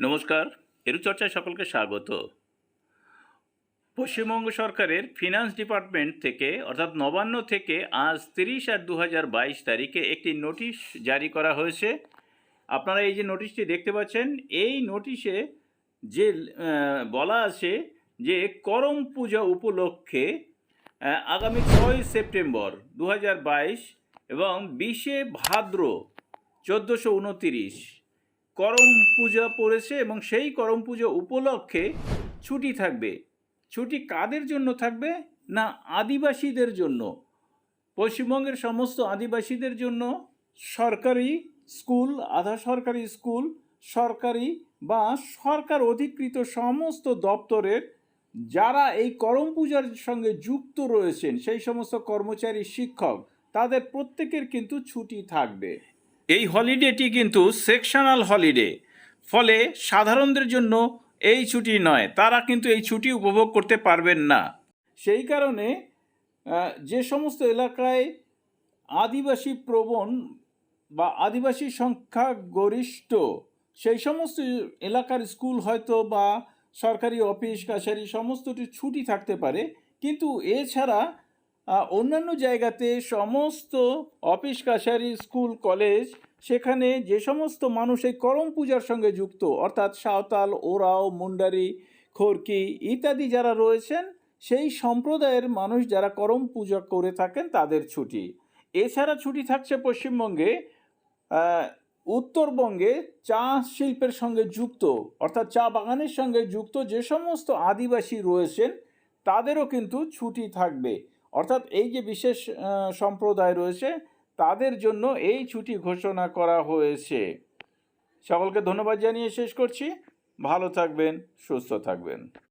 নমস্কার, এরুচর্চায় সকলকে স্বাগত। পশ্চিমবঙ্গ সরকারের ফিনান্স ডিপার্টমেন্ট থেকে অর্থাৎ নবান্ন থেকে আজ 30/8/2022 তারিখে একটি নোটিশ জারি করা হয়েছে। আপনারা এই যে নোটিশটি দেখতে পাচ্ছেন, এই নোটিশে যে বলা আছে যে করম পূজা উপলক্ষে আগামী 6 সেপ্টেম্বর 2022 এবং 20 ভাদ্র 1429 করম পূজা পড়েছে এবং সেই করম পূজা উপলক্ষে ছুটি থাকবে। ছুটি কাদের জন্য থাকবে? না, আদিবাসীদের জন্য। পশ্চিমবঙ্গের সমস্ত আদিবাসীদের জন্য সরকারি স্কুল, আধা সরকারি স্কুল, সরকারি বা সরকার অধিকৃত সমস্ত দপ্তরের যারা এই করম পূজার সঙ্গে যুক্ত রয়েছেন, সেই সমস্ত কর্মচারী, শিক্ষক, তাদের প্রত্যেকের কিন্তু ছুটি থাকবে। এই হলিডেটি কিন্তু সেকশনাল হলিডে, ফলে সাধারণদের জন্য এই ছুটি নয়, তারা কিন্তু এই ছুটি উপভোগ করতে পারবেন না। সেই কারণে যে সমস্ত এলাকায় আদিবাসী প্রবণ বা আদিবাসী সংখ্যা গরিষ্ঠ, সেই সমস্ত এলাকার স্কুল হয়তো বা সরকারি অফিস কাছারি সমস্তটি ছুটি থাকতে পারে, কিন্তু এছাড়া অন্যান্য জায়গাতে সমস্ত অফিস কাছারি, স্কুল, কলেজ, সেখানে যে সমস্ত মানুষ এই করম পূজার সঙ্গে যুক্ত, অর্থাৎ সাঁওতাল, ওরাও, মুন্ডারি, খড়কি ইত্যাদি যারা রয়েছেন, সেই সম্প্রদায়ের মানুষ যারা করম পূজা করে থাকেন তাদের ছুটি। এছাড়া ছুটি থাকছে পশ্চিমবঙ্গে উত্তরবঙ্গে চা শিল্পের সঙ্গে যুক্ত, অর্থাৎ চা বাগানের সঙ্গে যুক্ত যে সমস্ত আদিবাসী রয়েছেন তাদেরও কিন্তু ছুটি থাকবে। অর্থাৎ এই যে বিশেষ সম্প্রদায় রয়েছে তাদের জন্য এই ছুটি ঘোষণা করা হয়েছে। সকলকে ধন্যবাদ জানিয়ে শেষ করছি। ভালো থাকবেন, সুস্থ থাকবেন।